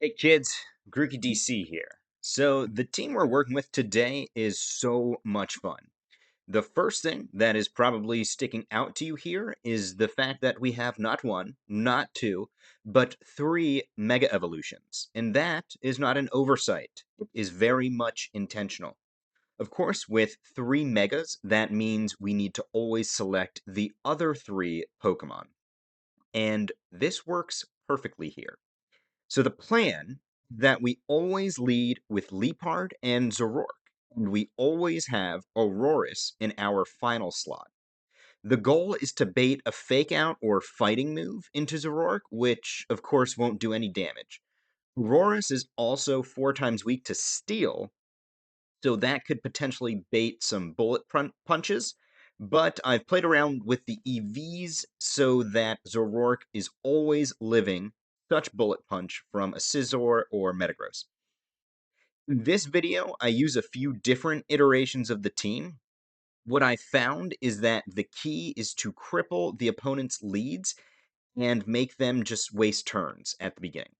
Hey kids, Grookey DC here. So the team we're working with today is so much fun. The first thing that is probably sticking out to you here is the fact that we have not one, not two, but three Mega Evolutions. And that is not an oversight. It is very much intentional. Of course, with three Megas, that means we need to always select the other three Pokemon. And this works perfectly here. So the plan that we always lead with Liepard and Zoroark, and we always have Aurorus in our final slot. The goal is to bait a fake out or fighting move into Zoroark, which of course won't do any damage. Aurorus is also 4 times weak to steel, so that could potentially bait some bullet punches. But I've played around with the EVs so that Zoroark is always living such bullet punch from a Scizor or Metagross. In this video, I use a few different iterations of the team. What I found is that the key is to cripple the opponent's leads and make them just waste turns at the beginning.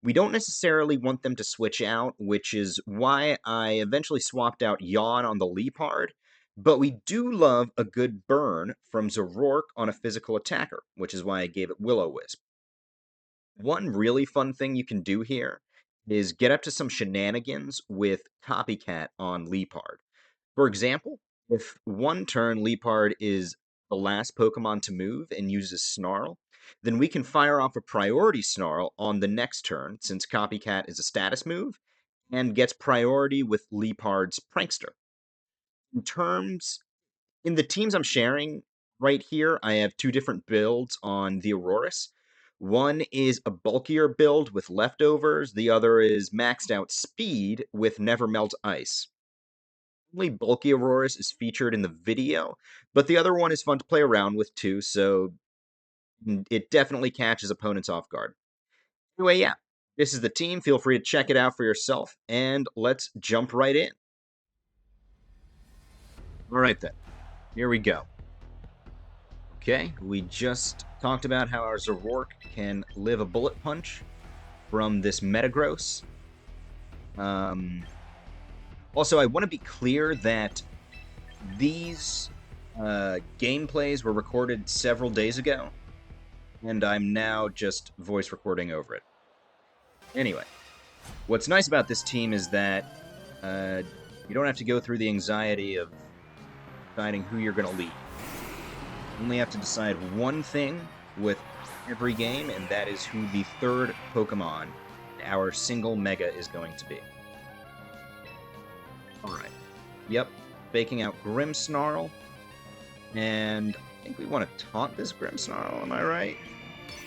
We don't necessarily want them to switch out, which is why I eventually swapped out Yawn on the Liepard, but we do love a good burn from Zoroark on a physical attacker, which is why I gave it Will-O-Wisp. One really fun thing you can do here is get up to some shenanigans with Copycat on Liepard. For example, if one turn Liepard is the last Pokemon to move and uses Snarl, then we can fire off a priority Snarl on the next turn, since Copycat is a status move, and gets priority with Liepard's Prankster. In terms, in the teams I'm sharing right here, I have two different builds on the Aurorus. One is a bulkier build with leftovers, the other is maxed out speed with Never Melt Ice. Only bulky Aurorus is featured in the video, but the other one is fun to play around with too, so it definitely catches opponents off guard. Anyway, yeah, this is the team. Feel free to check it out for yourself, and let's jump right in. All right then, here we go. Okay, we just talked about how our Zoroark can live a bullet punch from this Metagross. Also, I want to be clear that these gameplays were recorded several days ago, and I'm now just voice recording over it. Anyway, what's nice about this team is that you don't have to go through the anxiety of deciding who you're going to lead. You only have to decide one thing with every game, and that is who the third Pokemon, our single Mega, is going to be. Alright. Yep. Baking out Grimmsnarl. And I think we want to taunt this Grimmsnarl, am I right?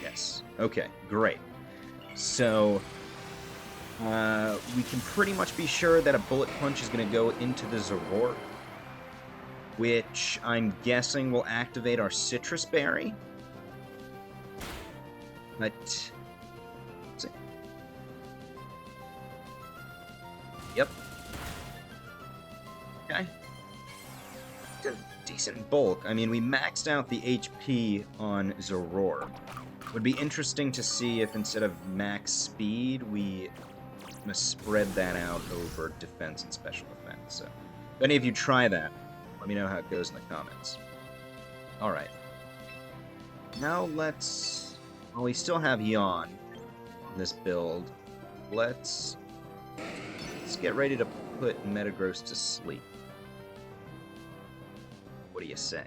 Yes. Okay, great. So, we can pretty much be sure that a Bullet Punch is going to go into the Zoroark, which I'm guessing will activate our Citrus Berry. But, let's see. Yep. Okay. It's a decent bulk. I mean, we maxed out the HP on Zoroark. Would be interesting to see if instead of max speed, we spread that out over defense and special defense. So, if any of you try that, let me know how it goes in the comments. Alright. Now let's... Well, we still have Yawn in this build. Let's get ready to put Metagross to sleep. What do you say?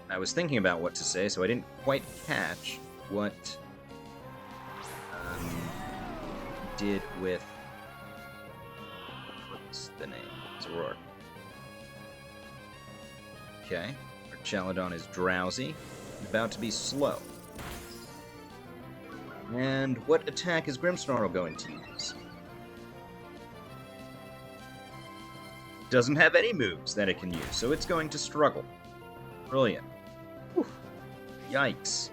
I was thinking about what to say, so I didn't quite catch what did with... What's the name? Zoroark. Okay. Our Chaladon is drowsy, about to be slow. And what attack is Grimmsnarl going to use? Doesn't have any moves that it can use, so it's going to struggle. Brilliant. Whew. Yikes.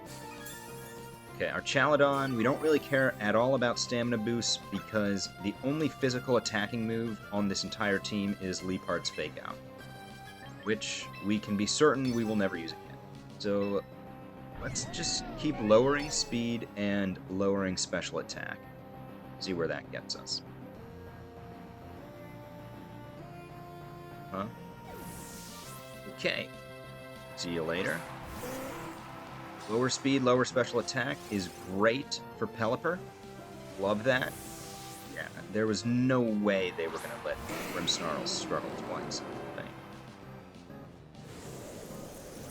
Okay, our Chaladon, we don't really care at all about stamina boosts because the only physical attacking move on this entire team is Liepard's Fake Out, which we can be certain we will never use again. So Let's just keep lowering speed and lowering special attack. See where that gets us. Huh? Okay. See you later. Lower speed, lower special attack is great for Pelipper. Love that. Yeah, there was no way they were going to let Grimmsnarl struggle twice, I think.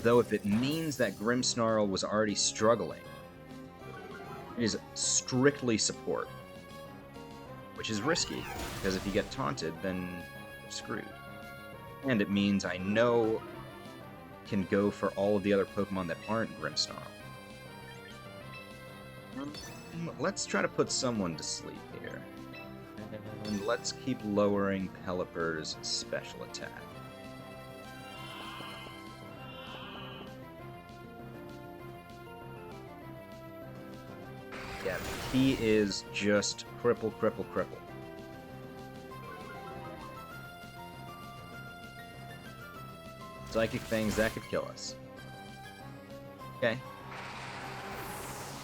Though if it means that Grimmsnarl was already struggling, it is strictly support. Which is risky, because if you get taunted, then you're screwed. And it means I know can go for all of the other Pokemon that aren't Grimmsnarl. Let's try to put someone to sleep here. And let's keep lowering Pelipper's special attack. Yeah, the key is just cripple, cripple, cripple. Psychic Fangs, that could kill us. Okay.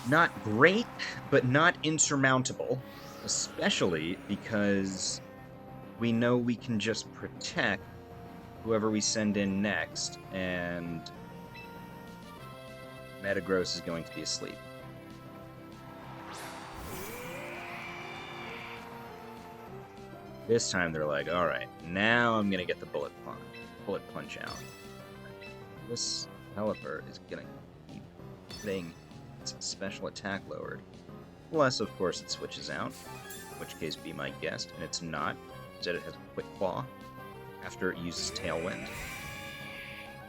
Not great, but not insurmountable. Especially because we know we can just protect whoever we send in next, and Metagross is going to be asleep. This time they're like, alright, now I'm gonna get the bullet punch out. This Pelipper is gonna keep getting its special attack lowered. Unless, of course, it switches out, in which case be my guest, and it's not. Instead it has a Quick Claw after it uses Tailwind.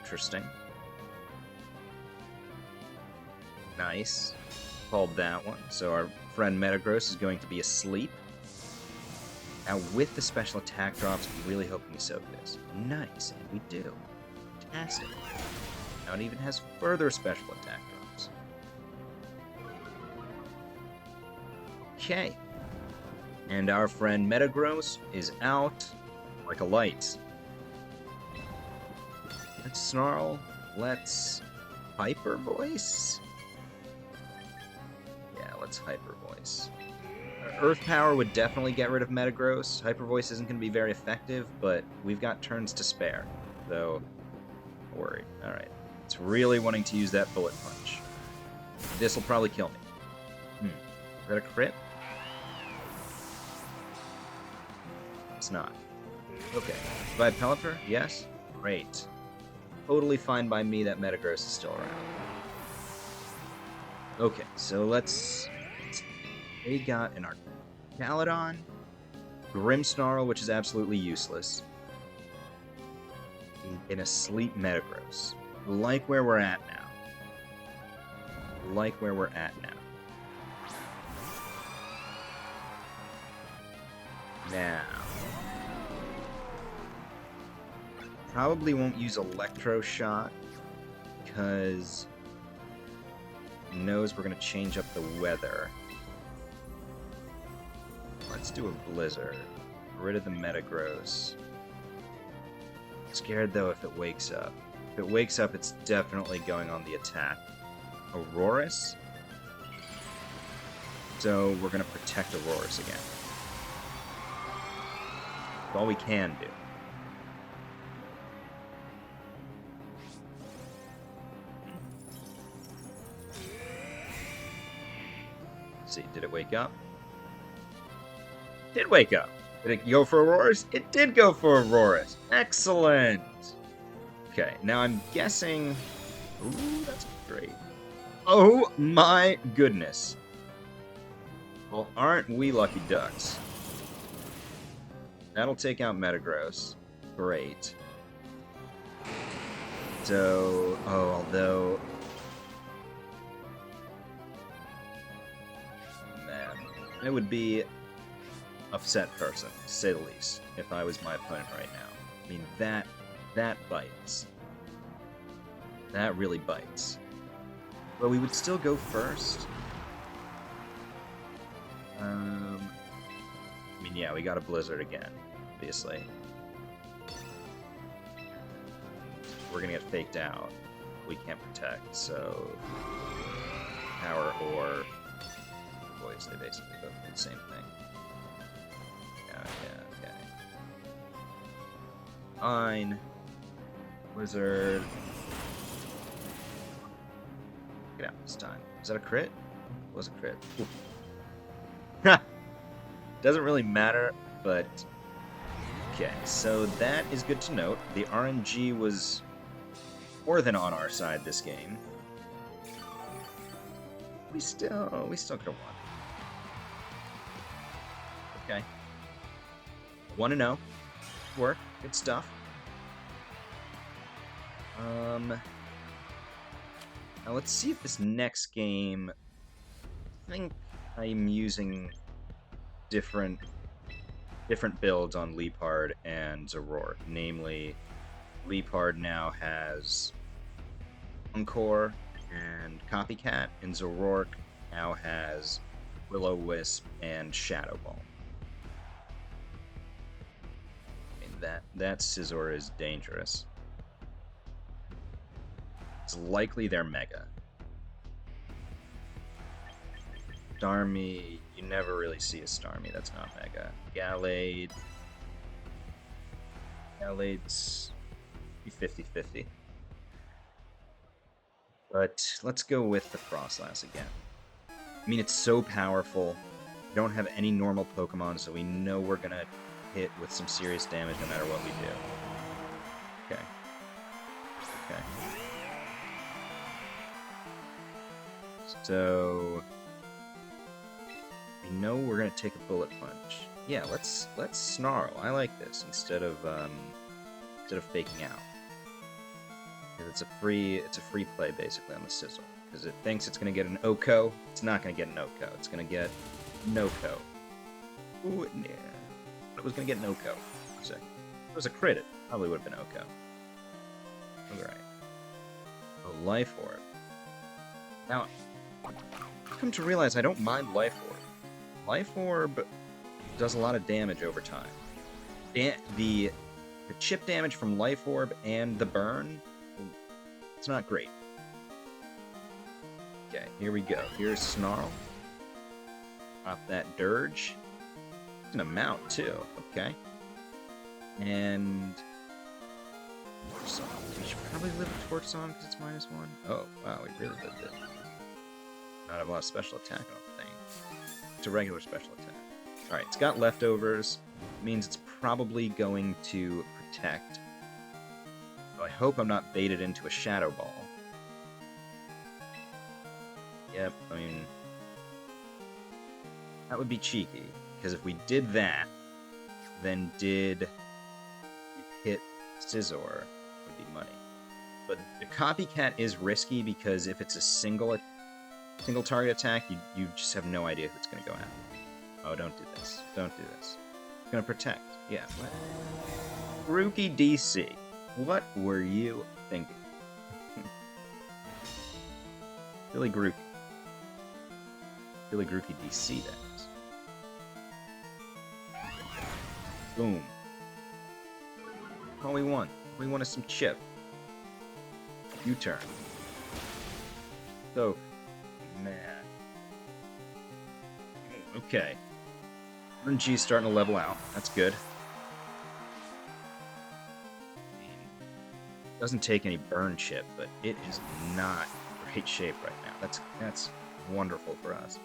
Interesting. Nice. Called that one. So our friend Metagross is going to be asleep. Now, with the special attack drops, I'm really hoping we soak this. Nice, and we do. Fantastic. Now it even has further special attack drops. Okay. And our friend Metagross is out like a light. Let's Snarl. Let's Hyper Voice. Yeah, let's Hyper Voice. Earth Power would definitely get rid of Metagross. Hyper Voice isn't going to be very effective, but we've got turns to spare. So, don't worry. Alright. It's really wanting to use that Bullet Punch. This will probably kill me. Is that a crit? It's not. Okay. By Pelipper? Yes? Great. Totally fine by me that Metagross is still around. Okay, so let's... They got an Archaludon, Grimmsnarl, which is absolutely useless, in a Sleep Metagross. Like where we're at now. Like where we're at now. Now. Probably won't use Electro Shot, because he knows we're going to change up the weather. Let's do a Blizzard. Get rid of the Metagross. Scared though if it wakes up. If it wakes up, it's definitely going on the attack. Aurorus. So we're gonna protect Aurorus again. That's all we can do. Let's see, did it wake up? Did wake up. Did it go for Aurorus? It did go for Aurorus. Excellent. Okay, now I'm guessing... Ooh, that's great. Oh my goodness. Well, aren't we lucky ducks? That'll take out Metagross. Great. So... Oh, although... Man. It would be... upset person, to say the least, if I was my opponent right now. I mean, that bites. That really bites. But we would still go first. I mean, yeah, we got a Blizzard again, obviously. We're gonna get faked out, we can't protect, so power or voice, they basically both do the same thing. Okay. Fine. Wizard. Get out this time. Is that a crit? It was a crit. Doesn't really matter, but okay, so that is good to note. The RNG was more than on our side this game. We still could have won. Okay. 1-0. Work. Good stuff. Now let's see if this next game, I think I'm using different builds on Liepard and Zoroark. Namely, Liepard now has Encore and Copycat, and Zoroark now has Will-O-Wisp and Shadow Ball. I mean, that Scizor is dangerous. It's likely they're Mega. Starmie, you never really see a Starmie that's not Mega. Gallade's 50-50. But let's go with the Frosslass again. I mean, it's so powerful. We don't have any normal Pokemon, so we know we're gonna hit with some serious damage no matter what we do. Okay. So we know we're gonna take a Bullet Punch. Yeah, let's Snarl. I like this instead of faking out. It's a free play basically on the Scizor because it thinks it's gonna get an Oko. It's not gonna get an Oko. It's gonna get No-Ko. Ooh, yeah. It was gonna get an Oko. So if it was a crit, it probably would have been Oko. Alright. Oh, Life Orb. Now, I've come to realize I don't mind Life Orb. Life Orb does a lot of damage over time. The chip damage from Life Orb and the burn, it's not great. Okay, here we go. Here's Snarl. Drop that Dirge. It's an amount, too. Okay. And we should probably live with Torch Song because it's -1. Oh, wow, we really lived it. Not have a lot of special attack, I don't think. It's a regular special attack. Alright, it's got leftovers. It means it's probably going to protect. So I hope I'm not baited into a Shadow Ball. Yep, I mean, that would be cheeky. Because if we did that, then did hit Scizor, it would be money. But the Copycat is risky because if it's a single target attack, you just have no idea who it's going to go at. Oh, don't do this. Don't do this. It's going to protect. Yeah. Grookey DC. What were you thinking? Really Grookey. Really Grookey DC, that is. Boom. All we want. All we want is some chip. U-turn. So, man. Okay. RNG's starting to level out. That's good. Doesn't take any burn chip, but it is not in great shape right now. That's wonderful for us.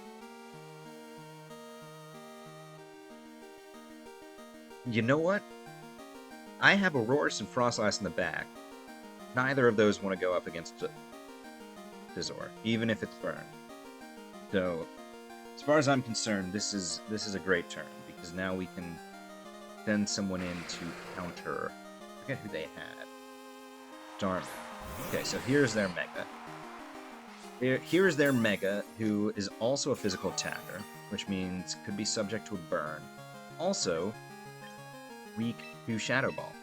You know what? I have Aurorus and Frosslass in the back. Neither of those want to go up against Scizor, even if it's burned. So, as far as I'm concerned, this is a great turn because now we can send someone in to counter. I forget who they had. Darn. Okay, so here's their Mega. Here's their Mega, who is also a physical attacker, which means could be subject to a burn. Also, weak to Shadow Ball.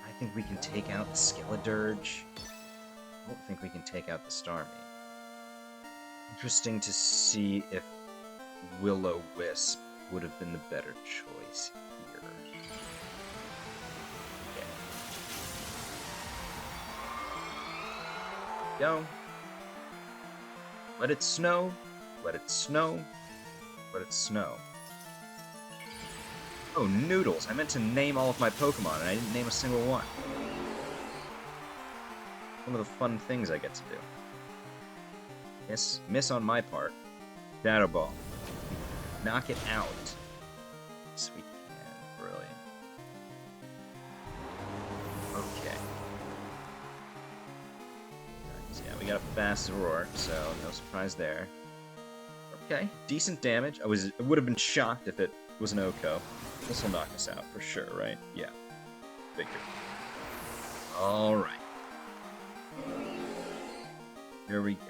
I think we can take out the Skeledirge. I don't think we can take out the Starmie. interesting to see if Will-O-Wisp would have been the better choice here. Okay. Go. Let it snow. Let it snow. Let it snow. Oh, Noodles. I meant to name all of my Pokemon, and I didn't name a single one. One of the fun things I get to do. Miss on my part. Shadow Ball. Knock it out. Yes, we can. Brilliant. Okay. Nice. Yeah, we got a fast Zoroark, so no surprise there. Okay, decent damage. I would have been shocked if it was an Oko. This will knock us out for sure, right? Yeah. Figured. Alright. Here we go.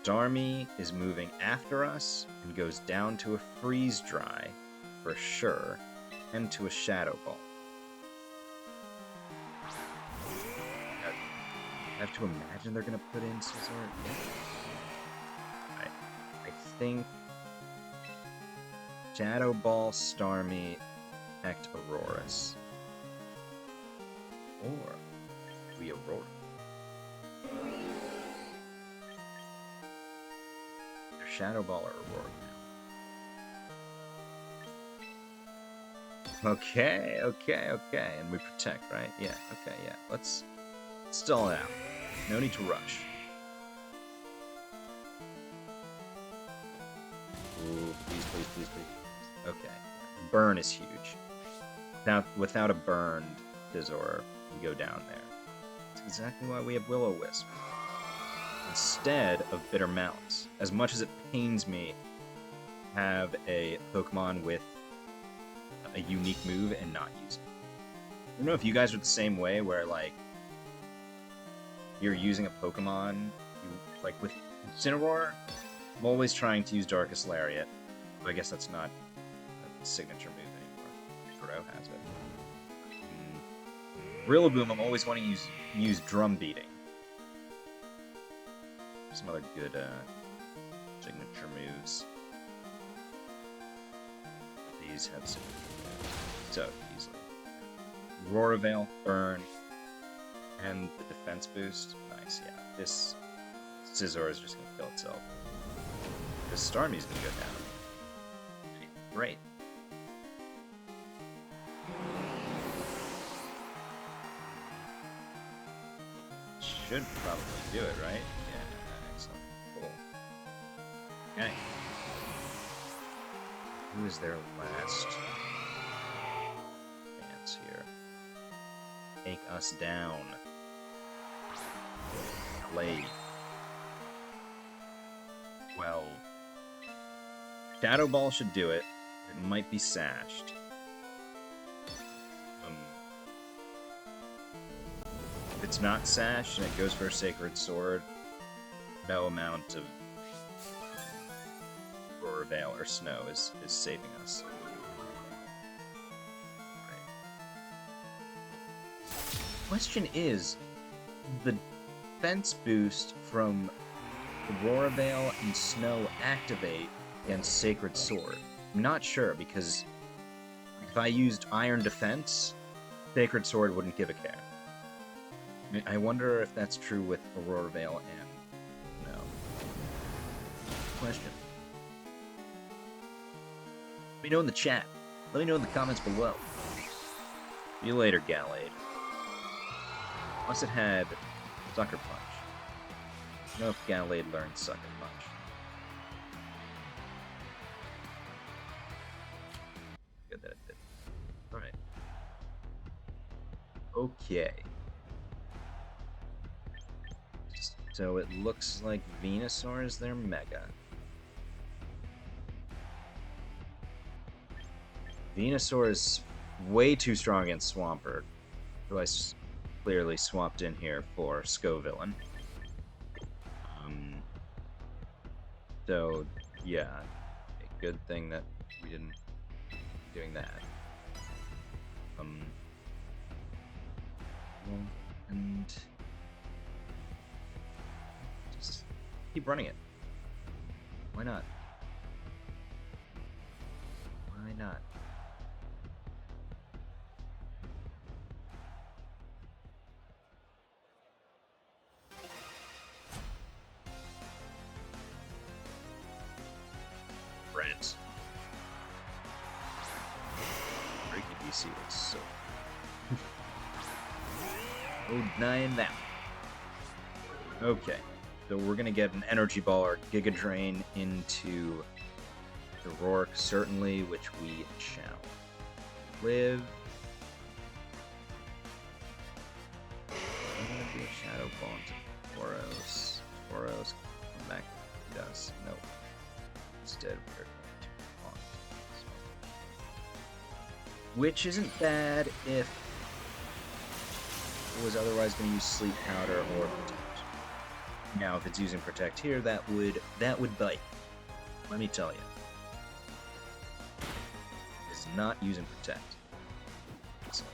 Starmie is moving after us and goes down to a Freeze Dry, for sure, and to a Shadow Ball. I have to imagine they're going to put in Zoroark. I think Shadow Ball, Starmie, protect Aurorus. Or we Aurora. Shadow Ball or Aurora now. Okay, and we protect, right? Yeah, okay, yeah. Let's stall it out. No need to rush. Ooh, please. Okay. Burn is huge. Without a burned Scizor, we go down there. That's exactly why we have Will-O-Wisp. Instead of Bitter Malice. As much as it pains me to have a Pokemon with a unique move and not use it. I don't know if you guys are the same way, where, like, you're using a Pokemon, like, with Incineroar, I'm always trying to use Darkest Lariat, but I guess that's not a signature move anymore. Fro has it. Rillaboom, I'm always wanting to use Drum Beating. Some other good signature moves. These have signature moves so easily. Aurora Veil, Burn, and the defense boost. Nice, yeah. This Scizor is just gonna kill itself. This Starmie's gonna go down. Great. Should probably do it, right? Okay. Who is their last chance here? Take us down. Blade. Well, Shadow Ball should do it. It might be sashed. If it's not sashed and it goes for a Sacred Sword, no amount of Aurora Veil or Snow is saving us. Right. Question is, the defense boost from Aurora Veil and Snow activate against Sacred Sword? I'm not sure, because if I used Iron Defense, Sacred Sword wouldn't give a care. I wonder if that's true with Aurora Veil and Snow. Question. Let me know in the chat. Let me know in the comments below. See you later, Gallade. Unless it had Sucker Punch. I don't know if Gallade learned Sucker Punch. Good that it did. Alright. Okay. So it looks like Venusaur is their Mega. Venusaur is way too strong against Swampert, who I clearly swapped in here for Scovillain. So, yeah, a good thing that we didn't doing that. And just keep running it. Why not? Why not? Brent. Freaky DC looks so... Oh, 9 now. Okay. So we're gonna get an Energy Ball or Giga Drain into the Zoroark, certainly, which we shall. Live. I'm gonna be a Shadow Ball into Aurorus. Aurorus, come back. He does. Nope. Instead, we're going to Bond. Which isn't bad if it was otherwise going to use Sleep Powder or Protect. Now, if it's using Protect here, that would bite. Let me tell you. It's not using Protect. So,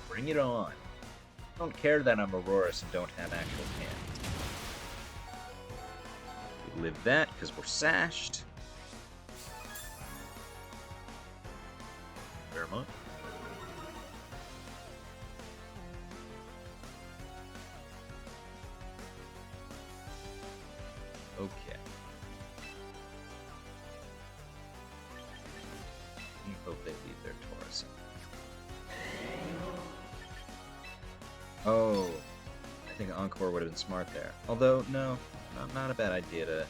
bring it on. I don't care that I'm Aurorus and don't have actual hand. We live that because we're sashed. Vermont. Okay. We hope they leave their Taurus. Oh, I think Encore would have been smart there. Although, no, not a bad idea to...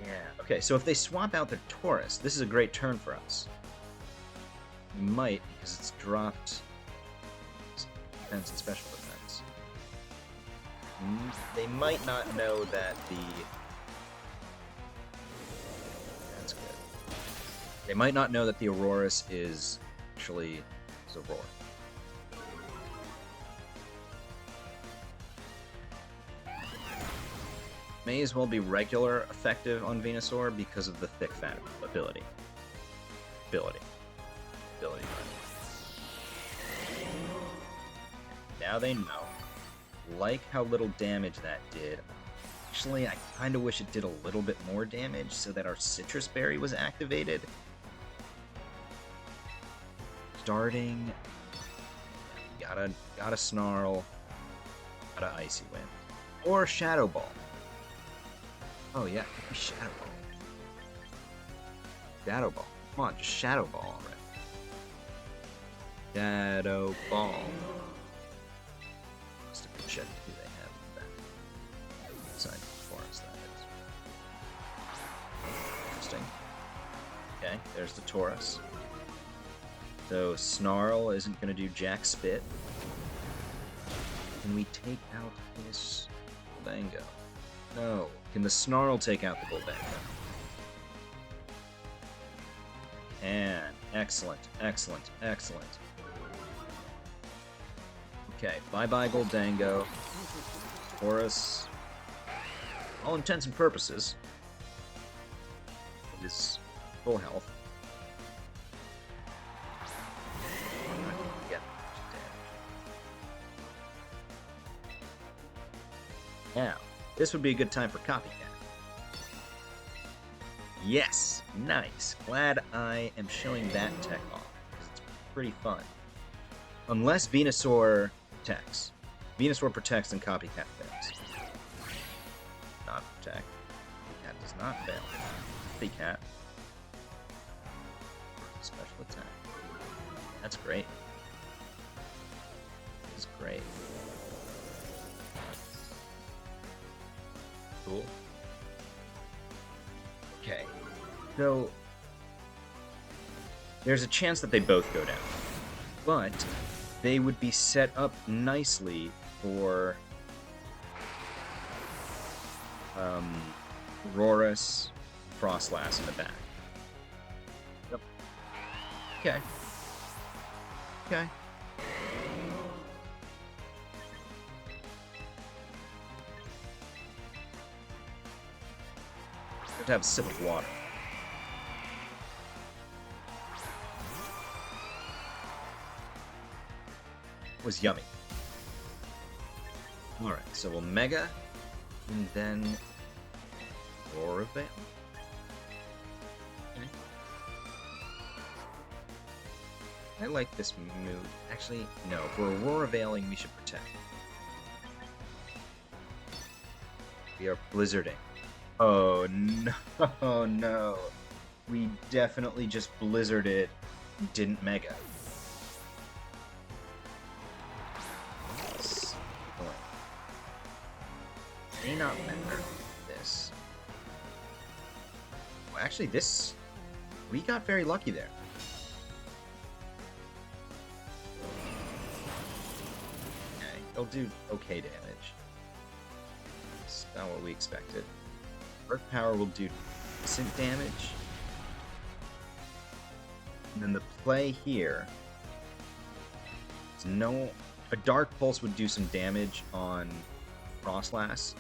Yeah. Okay, so if they swap out their Taurus, this is a great turn for us. We might, because it's dropped defense and special defense. They might not know that the... That's good. They might not know that the Aurorus is actually Zoroark. May as well be regular effective on Venusaur because of the thick fat ability. Now they know. Like how little damage that did. Actually, I kind of wish it did a little bit more damage so that our Citrus Berry was activated. Starting... Gotta Snarl. Gotta Icy Wind. Or Shadow Ball. Oh yeah, Shadow Ball. Shadow Ball. Come on, just Shadow Ball already. Shadow Ball. Must have been checking who they have in the back. Inside the forest, that is. Interesting. Okay, there's the Taurus. So Snarl isn't going to do Jack Spit. Can we take out this Gholdengo? No. Can the Snarl take out the Gholdengo? And excellent, excellent, excellent. Okay, bye-bye Gholdengo. Taurus, all intents and purposes, is full health. Yeah. Now, this would be a good time for copycat. Yes, nice. Glad I am showing that tech off, because it's pretty fun. Unless Venusaur protects. Venusaur protects and copycat fails. Not protect. Copycat does not fail. Copycat. Special attack. That's great. That's great. Cool. Okay. So, there's a chance that they both go down. But they would be set up nicely for Aurorus, M-Frosslass in the back. Yep. Okay. Okay. To have a sip of water. It was yummy. Alright, so we'll Mega, and then Aurora Veil. Okay. I like this move. Actually, no. If we're Aurora Veiling, we should protect. We are Blizzarding. Oh, no. Oh, no. We definitely just Blizzarded and didn't Mega. May not remember this. Well, actually, this... We got very lucky there. Okay, they'll do okay damage. That's not what we expected. Earth Power will do decent damage. And then the play here is no... A Dark Pulse would do some damage on M-Frosslass.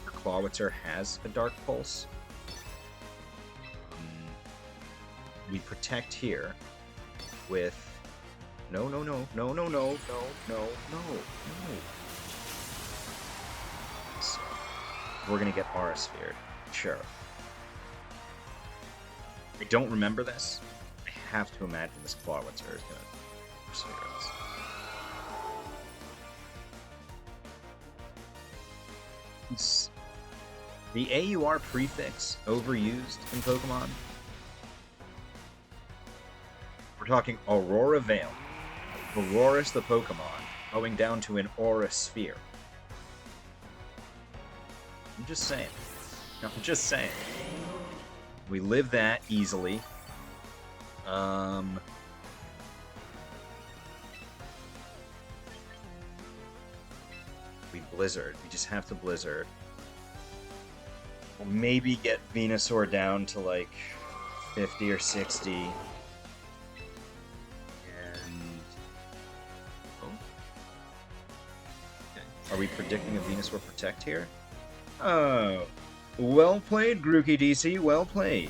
Clawitzer has a Dark Pulse. We protect here with... No. So we're gonna get Aurorus feared. Sure. I don't remember this. I have to imagine this Clawitzer is gonna pursue us. The AUR prefix overused in Pokemon. We're talking Aurora Veil. Aurorus the Pokemon going down to an Aura Sphere. I'm just saying. I'm just saying. We live that easily. We Blizzard. We just have to Blizzard. We'll maybe get Venusaur down to like 50 or 60. And... Oh. Okay. Are we predicting a Venusaur Protect here? Oh. Well played, Grookey DC. Well played.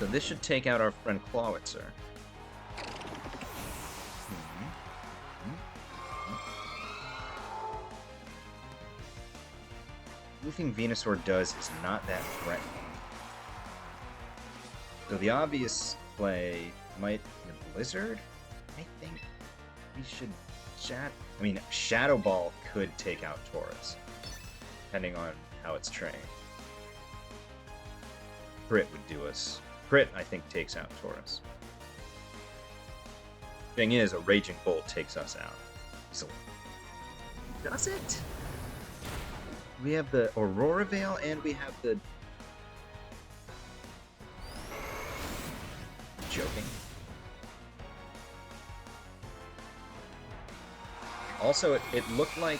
So this should take out our friend Clawitzer. Anything Venusaur does is not that threatening. So the obvious play might be Blizzard. I think we should Shadow Ball could take out Taurus, depending on how it's trained. Crit would do us. Crit, I think, takes out Taurus. Thing is, a Raging Bolt takes us out. So, does it? We have the Aurora Veil, and we have the... Joking. Also, it looked like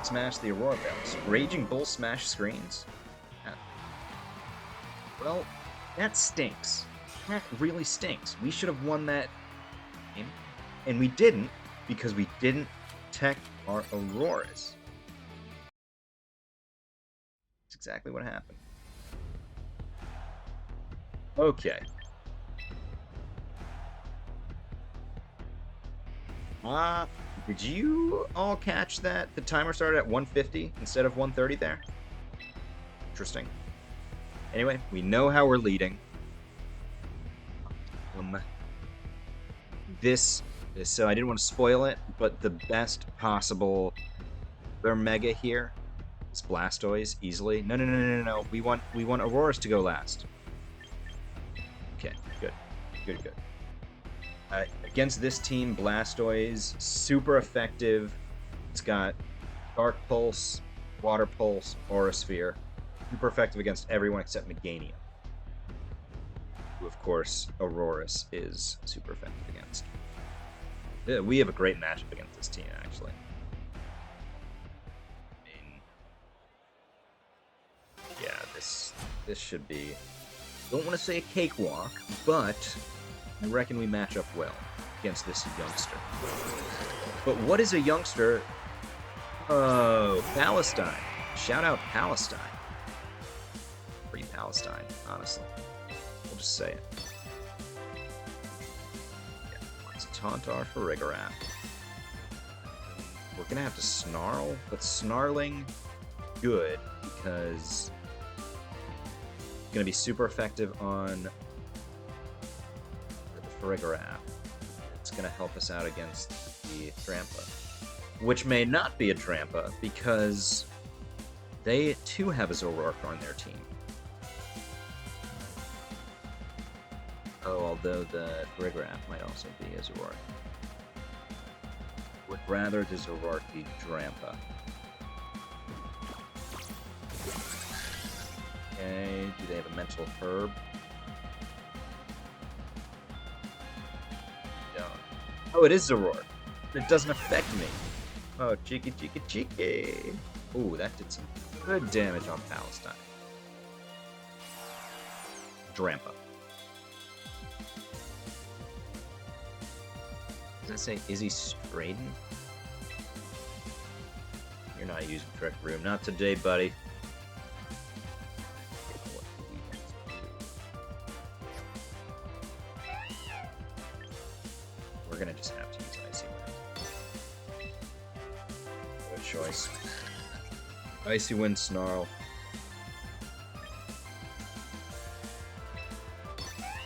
Smash the Aurora Veils. Raging Bull smash screens? Well, that stinks. That really stinks. We should have won that game. And we didn't, because we didn't protect our Aurorus. That's exactly what happened. Okay. Did you all catch that the timer started at 150 instead of 130 there? Interesting. Anyway, we know how we're leading. So I didn't want to spoil it, but the best possible their Mega here is Blastoise easily. No. We want Aurorus to go last. Okay, good. Against this team, Blastoise, super effective. It's got Dark Pulse, Water Pulse, Aura Sphere. Super effective against everyone except Meganium, who, of course, Aurorus is super effective against. Yeah, we have a great matchup against this team, actually. Yeah, this should be... Don't want to say a cakewalk, but I reckon we match up well against this youngster. But what is a youngster? Oh, Palestine. Shout out Palestine. Free Palestine, honestly. We'll just say it. Yeah, let's taunt our Farigiraf. We're gonna have to snarl, but snarling good because it's gonna be super effective on the Farigiraf. It's gonna help us out against the Trampa, which may not be a Trampa because they too have a Zoroark on their team. Oh, although the Farigiraf might also be a Zoroark. Would rather the Zoroark be Trampa. Okay, do they have a mental herb? No. Oh, it is Zoroark. It doesn't affect me. Oh, cheeky, cheeky, cheeky. Ooh, that did some good damage on Palestine. Drampa. Does that say Izzy Straden? You're not using Trick Room. Not today, buddy. We're gonna just have to use Icy Wind. Good choice. Icy Wind Snarl.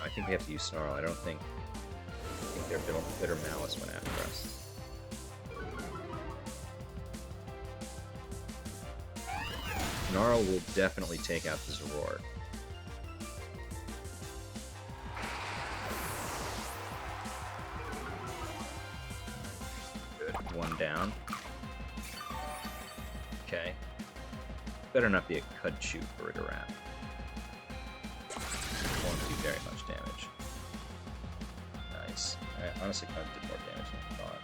I think we have to use Snarl. I think their bitter malice went after us. Snarl will definitely take out the Zoroark. Good. One down. Okay. Better not be a Cudchew for it around. Won't do very much damage. Nice. I honestly kind of did more damage than I thought.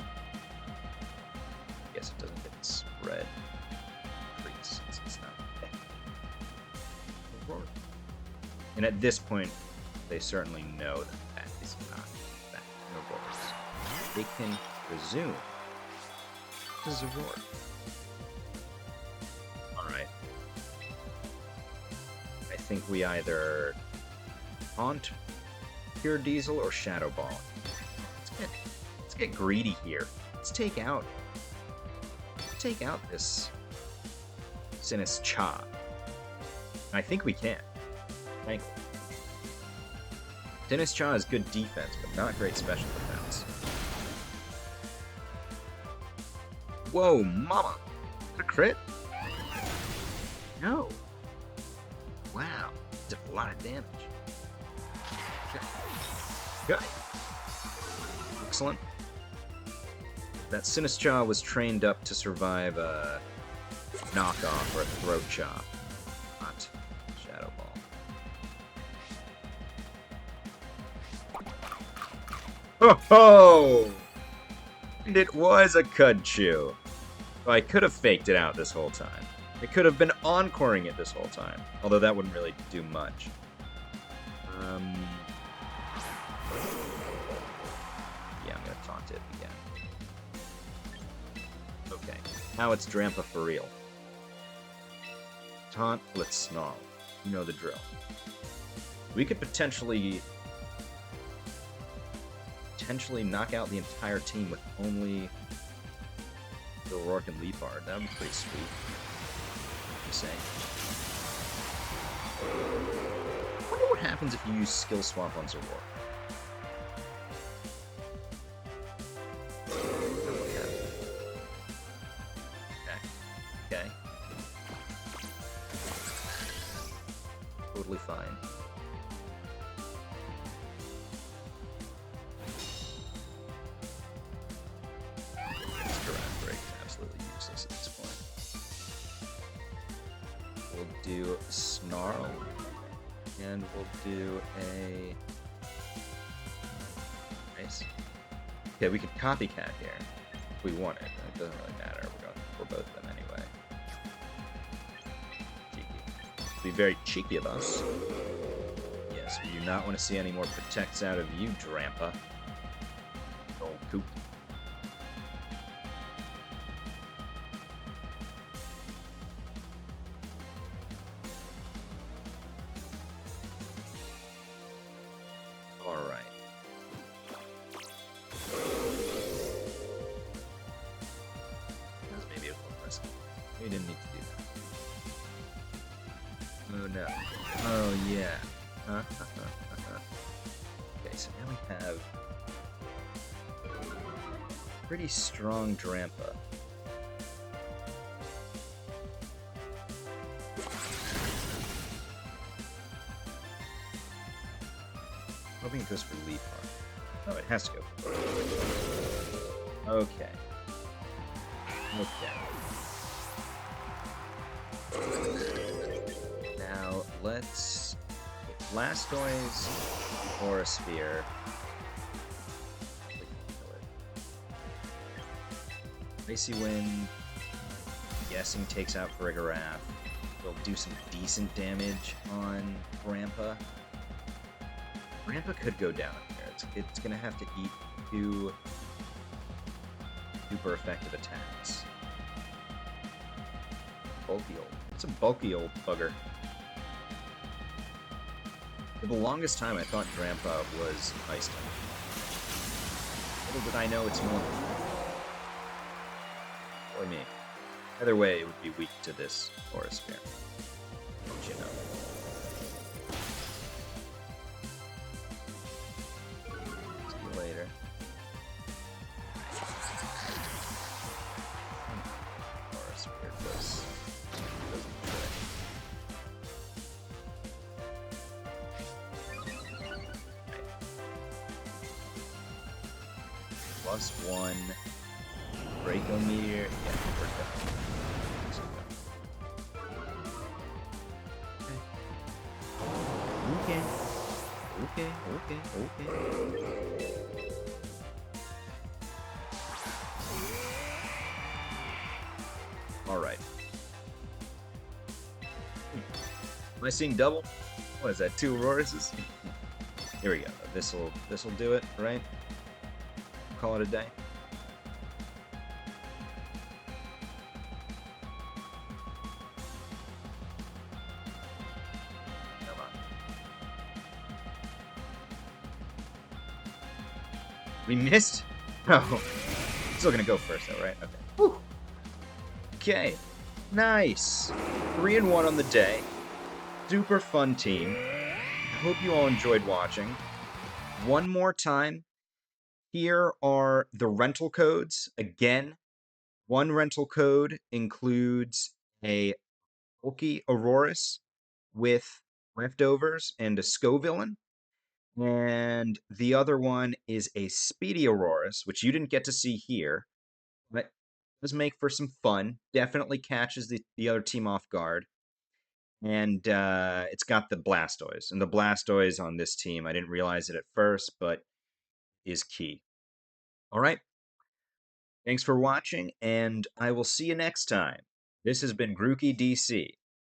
I guess it doesn't get spread increase since it's not effective. And at this point, they certainly know that that is not that Aurorus. They can resume to Zoroark. Alright. I think we either taunt Pure Diesel or Shadow Ball. Let's get greedy here. Let's take out this Sinus Cha. I think we can. Thankfully. Sinus Cha is good defense, but not great special defense. Whoa, mama! Is that a crit? No. Wow, did a lot of damage. Good. Excellent. That Sinistcha was trained up to survive a knockoff or a throat chop, not Shadow Ball. Ho ho! And it was a Cudchew. Well, I could have faked it out this whole time. I could have been encoring it this whole time, although that wouldn't really do much. Yeah, I'm gonna taunt it again. Okay, now it's Drampa for real. Taunt, let's snarl. You know the drill. We could potentially knock out the entire team with only Zoroark and Liepard. That would be pretty sweet. Just saying. I wonder what happens if you use Skill Swap on Zoroark. Okay. Totally fine. Absolutely useless at this point. We'll do Snarl, and we'll do a... Nice. Okay, we could copycat here, if we wanted. It doesn't really matter, we're going for both of them anyway. Cheeky. It'd be very cheeky of us. Yes, we do not want to see any more protects out of you, Drampa. Old coop. We didn't need to do that. Oh no. Oh yeah. Okay, so now we have pretty strong Drampa. Hoping it goes for Liepard. Oh, it has to go. Okay. Now let's Blastoise or a Sphere. Icy Wind, I'm guessing takes out Farigiraf. It'll do some decent damage on Rampa. Rampa could go down here. It's gonna have to eat two super effective attacks. Bulky old. It's a bulky old bugger. For the longest time, I thought Drampa was Ice type. Little did I know it's more. Or me. Either way, it would be weak to this Aurorus Sphere. Don't you know? See you later. Aurorus Sphere doesn't +1 Draco Meteor. Yeah, we're done. Okay. Alright. Am I seeing double? What is that, 2 Auroruses? Here we go. This'll do it, right? Call it a day. Come on. We missed? Oh. Still gonna go first though, right? Okay. Whew. Okay. Nice. 3-1 on the day. Super fun team. I hope you all enjoyed watching. One more time. Here are the rental codes. Again, one rental code includes a bulky Aurorus with leftovers and a Scovillain. And the other one is a speedy Aurorus, which you didn't get to see here, but does make for some fun. Definitely catches the other team off guard. And it's got the Blastoise. And the Blastoise on this team, I didn't realize it at first, but is key. All right. Thanks for watching, and I will see you next time. This has been Grookey DC.